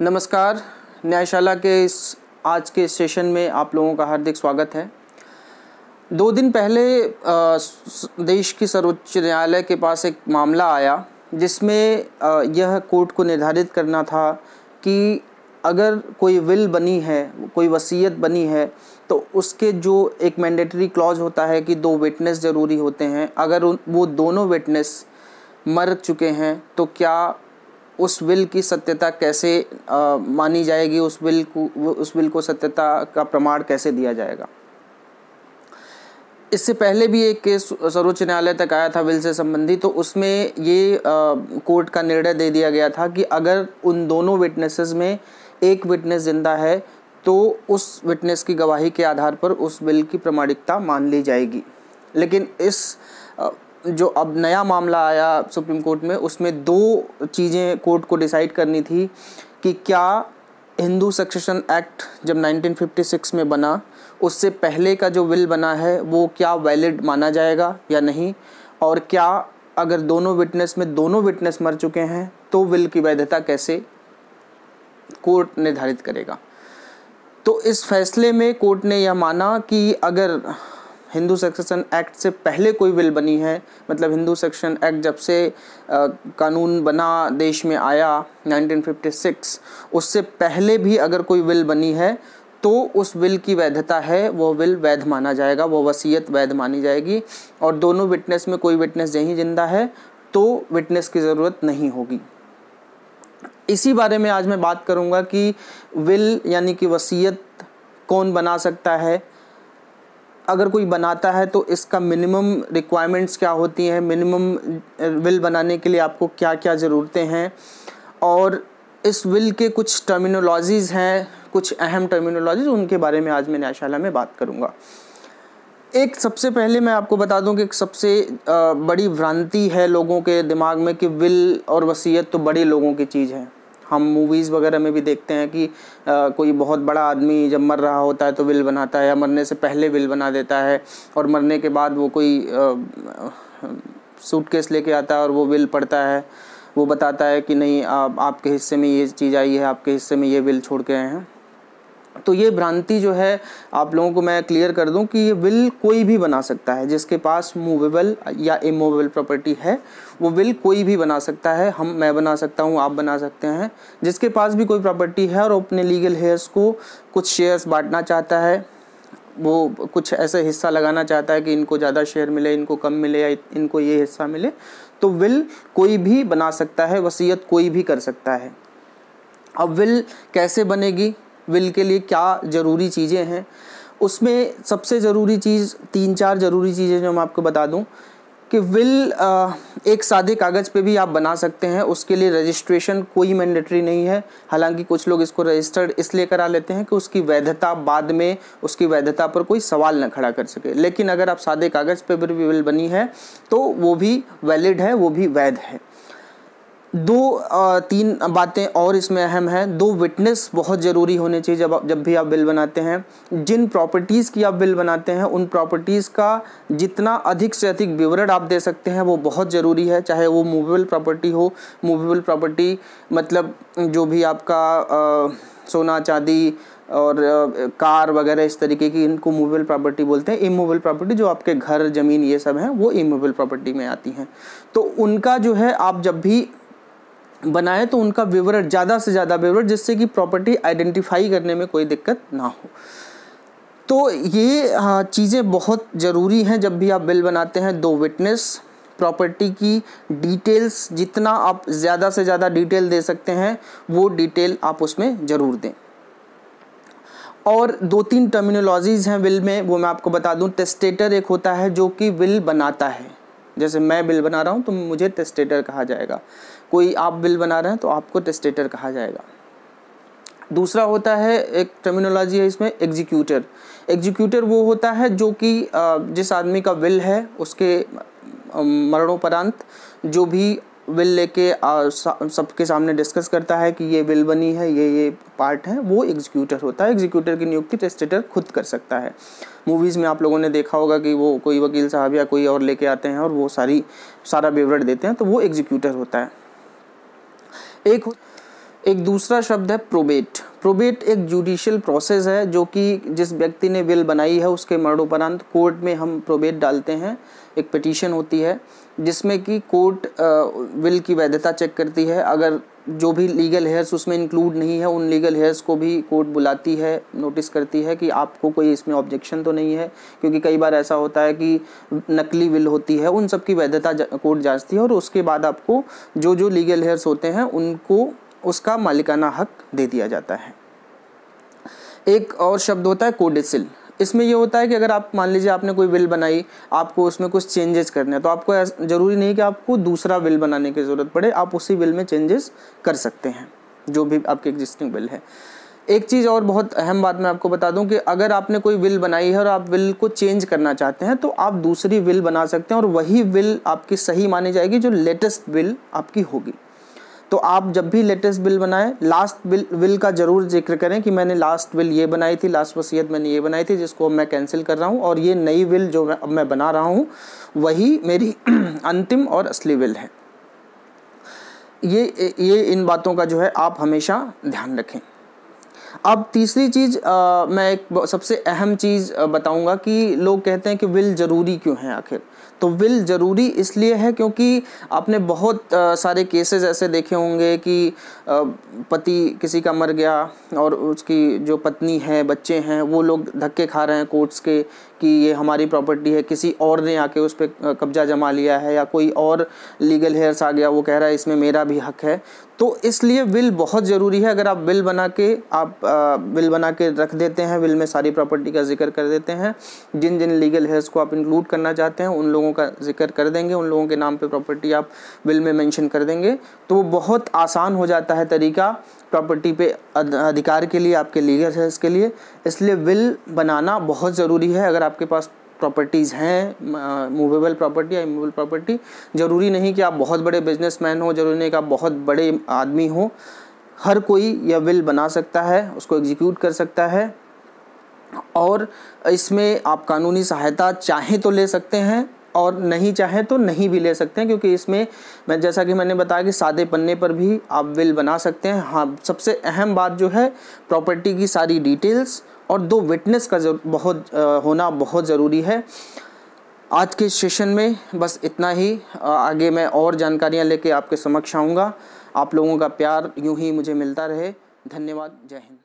नमस्कार। न्यायशाला के इस आज के सेशन में आप लोगों का हार्दिक स्वागत है। 2 दिन पहले देश की सर्वोच्च न्यायालय के पास एक मामला आया जिसमें यह कोर्ट को निर्धारित करना था कि अगर कोई विल बनी है, कोई वसीयत बनी है, तो उसके जो एक मैंडेटरी क्लॉज होता है कि 2 विटनेस ज़रूरी होते हैं। अगर वो दोनों विटनेस मर चुके हैं तो क्या उस विल की सत्यता कैसे मानी जाएगी, उस विल को सत्यता का प्रमाण कैसे दिया जाएगा। इससे पहले भी एक केस सर्वोच्च न्यायालय तक आया था विल से संबंधी, तो उसमें ये कोर्ट का निर्णय दे दिया गया था कि अगर उन दोनों विटनेसेस में एक विटनेस जिंदा है तो उस विटनेस की गवाही के आधार पर उस विल की प्रामाणिकता मान ली जाएगी। लेकिन इस जो अब नया मामला आया सुप्रीम कोर्ट में, उसमें 2 चीज़ें कोर्ट को डिसाइड करनी थी कि क्या हिंदू सक्सेशन एक्ट जब 1956 में बना उससे पहले का जो विल बना है वो क्या वैलिड माना जाएगा या नहीं, और क्या अगर दोनों विटनेस में दोनों विटनेस मर चुके हैं तो विल की वैधता कैसे कोर्ट निर्धारित करेगा। तो इस फैसले में कोर्ट ने यह माना कि अगर हिंदू सक्सेशन एक्ट से पहले कोई विल बनी है, मतलब हिंदू सक्सेशन एक्ट जब से कानून बना देश में आया 1956, उससे पहले भी अगर कोई विल बनी है तो उस विल की वैधता है, वो विल वैध माना जाएगा, वो वसीयत वैध मानी जाएगी। और दोनों विटनेस में कोई विटनेस यहीं जिंदा है तो विटनेस की ज़रूरत नहीं होगी। इसी बारे में आज मैं बात करूंगा कि विल यानी कि वसीयत कौन बना सकता है, अगर कोई बनाता है तो इसका मिनिमम रिक्वायरमेंट्स क्या होती हैं, मिनिमम विल बनाने के लिए आपको क्या क्या ज़रूरतें हैं, और इस विल के कुछ टर्मिनोलॉजीज़ हैं, कुछ अहम टर्मिनोलॉजीज़, उनके बारे में आज मैं न्यायशाला में बात करूंगा। एक सबसे पहले मैं आपको बता दूं कि एक सबसे बड़ी भ्रांति है लोगों के दिमाग में कि विल और वसीयत तो बड़े लोगों की चीज़ है। हम मूवीज़ वगैरह में भी देखते हैं कि कोई बहुत बड़ा आदमी जब मर रहा होता है तो विल बनाता है, या मरने से पहले विल बना देता है, और मरने के बाद वो कोई सूटकेस लेके आता है और वो विल पढ़ता है, वो बताता है कि नहीं आपके हिस्से में ये चीज़ आई है, आपके हिस्से में ये विल छोड़ के आए हैं। तो ये भ्रांति जो है आप लोगों को मैं क्लियर कर दूं कि ये विल कोई भी बना सकता है, जिसके पास मूवेबल या इमूवेबल प्रॉपर्टी है वो विल कोई भी बना सकता है। मैं बना सकता हूँ, आप बना सकते हैं। जिसके पास भी कोई प्रॉपर्टी है और अपने लीगल हेयर्स को कुछ शेयर्स बांटना चाहता है, वो कुछ ऐसे हिस्सा लगाना चाहता है कि इनको ज़्यादा शेयर मिले, इनको कम मिले, या इनको ये हिस्सा मिले, तो विल कोई भी बना सकता है, वसीयत कोई भी कर सकता है। अब विल कैसे बनेगी, विल के लिए क्या ज़रूरी चीज़ें हैं, उसमें सबसे ज़रूरी चीज़ 3-4 ज़रूरी चीज़ें जो मैं आपको बता दूं कि विल एक सादे कागज़ पे भी आप बना सकते हैं, उसके लिए रजिस्ट्रेशन कोई मैंडेटरी नहीं है। हालांकि कुछ लोग इसको रजिस्टर्ड इसलिए करा लेते हैं कि उसकी वैधता बाद में उसकी वैधता पर कोई सवाल न खड़ा कर सके, लेकिन अगर आप सादे कागज़ पे भी विल बनी है तो वो भी वैलिड है, वो भी वैध है। 2-3 बातें और इसमें अहम हैं। 2 विटनेस बहुत ज़रूरी होने चाहिए जब भी आप बिल बनाते हैं। जिन प्रॉपर्टीज़ की आप बिल बनाते हैं उन प्रॉपर्टीज़ का जितना अधिक से अधिक विवरण आप दे सकते हैं वो बहुत ज़रूरी है, चाहे वो मूवेबल प्रॉपर्टी हो। मूवेबल प्रॉपर्टी मतलब जो भी आपका सोना चांदी और कार वगैरह इस तरीके की, इनको मूवेबल प्रॉपर्टी बोलते हैं। इमूवेबल प्रॉपर्टी जो आपके घर ज़मीन ये सब हैं वो इमूवेबल प्रॉपर्टी में आती हैं। तो उनका जो है आप जब भी बनाए तो उनका विवरण, ज़्यादा से ज़्यादा विवरण, जिससे कि प्रॉपर्टी आइडेंटिफाई करने में कोई दिक्कत ना हो। तो ये चीज़ें बहुत ज़रूरी हैं जब भी आप बिल बनाते हैं। 2 विटनेस, प्रॉपर्टी की डिटेल्स, जितना आप ज़्यादा से ज़्यादा डिटेल दे सकते हैं वो डिटेल आप उसमें ज़रूर दें। और 2-3 टर्मिनोलॉजीज़ हैं विल में, वो मैं आपको बता दूं। टेस्टेटर एक होता है जो कि विल बनाता है, जैसे मैं बिल बना रहा हूँ तो मुझे टेस्टेटर कहा जाएगा, कोई आप बिल बना रहे हैं तो आपको टेस्टेटर कहा जाएगा। दूसरा होता है, एक टर्मिनोलॉजी है इसमें, एग्जीक्यूटर। एग्जीक्यूटर वो होता है जो कि जिस आदमी का विल है उसके मरणोपरांत जो भी विल लेके सबके सामने डिस्कस करता है कि ये विल बनी है, ये पार्ट है, वो एग्जीक्यूटर होता है। एग्जीक्यूटर की नियुक्ति टेस्टेटर खुद कर सकता है। मूवीज़ में आप लोगों ने देखा होगा कि वो कोई वकील साहब या कोई और लेके आते हैं और वो सारा विवरण देते हैं, तो वो एग्जीक्यूटर होता है। एक दूसरा शब्द है प्रोबेट। प्रोबेट एक जुडिशियल प्रोसेस है जो कि जिस व्यक्ति ने विल बनाई है उसके मरणोपरांत कोर्ट में हम प्रोबेट डालते हैं। एक पिटीशन होती है जिसमें कि कोर्ट विल की वैधता चेक करती है। अगर जो भी लीगल हेयर्स उसमें इंक्लूड नहीं है उन लीगल हेयर्स को भी कोर्ट बुलाती है, नोटिस करती है कि आपको कोई इसमें ऑब्जेक्शन तो नहीं है, क्योंकि कई बार ऐसा होता है कि नकली विल होती है, उन सब की वैधता कोर्ट जांचती है और उसके बाद आपको जो जो लीगल हेयर्स होते हैं उनको उसका मालिकाना हक दे दिया जाता है। एक और शब्द होता है कोडिसिल। इसमें ये होता है कि अगर आप मान लीजिए आपने कोई विल बनाई, आपको उसमें कुछ चेंजेस करने हैं, तो आपको ज़रूरी नहीं कि आपको दूसरा विल बनाने की ज़रूरत पड़े, आप उसी विल में चेंजेस कर सकते हैं जो भी आपके एग्जिस्टिंग विल है। एक चीज़ और बहुत अहम बात मैं आपको बता दूं कि अगर आपने कोई विल बनाई है और आप विल को चेंज करना चाहते हैं तो आप दूसरी विल बना सकते हैं और वही विल आपकी सही मानी जाएगी जो लेटेस्ट विल आपकी होगी। तो आप जब भी लेटेस्ट विल बनाएं, लास्ट विल का ज़रूर जिक्र करें कि मैंने लास्ट विल ये बनाई थी, लास्ट वसीयत मैंने ये बनाई थी जिसको अब मैं कैंसिल कर रहा हूँ, और ये नई विल जो अब मैं बना रहा हूँ वही मेरी अंतिम और असली विल है। ये इन बातों का जो है आप हमेशा ध्यान रखें। अब तीसरी चीज़ मैं एक सबसे अहम चीज़ बताऊंगा कि लोग कहते हैं कि विल ज़रूरी क्यों है आखिर। तो विल ज़रूरी इसलिए है क्योंकि आपने बहुत सारे केसेस ऐसे देखे होंगे कि पति किसी का मर गया और उसकी जो पत्नी है, बच्चे हैं, वो लोग धक्के खा रहे हैं कोर्ट्स के कि ये हमारी प्रॉपर्टी है, किसी और ने आके उस पर कब्जा जमा लिया है, या कोई और लीगल हेयर्स आ गया वो कह रहा है इसमें मेरा भी हक है। तो इसलिए विल बहुत ज़रूरी है। अगर आप विल बना के रख देते हैं, विल में सारी प्रॉपर्टी का जिक्र कर देते हैं, जिन जिन लीगल हेयर्स को आप इंक्लूड करना चाहते हैं उन लोगों का जिक्र कर देंगे, उन लोगों के नाम पे प्रॉपर्टी आप विल में मेंशन कर देंगे, तो बहुत आसान हो जाता है तरीका प्रॉपर्टी पे अधिकार के लिए, आपके लीगल हेयर्स के लिए। इसलिए विल बनाना बहुत ज़रूरी है। अगर आपके पास प्रॉपर्टीज़ हैं, मूवेबल प्रॉपर्टी या इमूवेबल प्रॉपर्टी, ज़रूरी नहीं कि आप बहुत बड़े बिजनेसमैन हो, ज़रूरी नहीं कि आप बहुत बड़े आदमी हो, हर कोई यह विल बना सकता है, उसको एग्जीक्यूट कर सकता है, और इसमें आप कानूनी सहायता चाहें तो ले सकते हैं और नहीं चाहें तो नहीं भी ले सकते हैं, क्योंकि इसमें जैसा कि मैंने बताया कि सादे पन्ने पर भी आप विल बना सकते हैं। हाँ, सबसे अहम बात जो है प्रॉपर्टी की सारी डिटेल्स और 2 विटनेस का होना बहुत ज़रूरी है। आज के सेशन में बस इतना ही। आगे मैं और जानकारियाँ लेके आपके समक्ष आऊँगा। आप लोगों का प्यार यूं ही मुझे मिलता रहे। धन्यवाद। जय हिंद।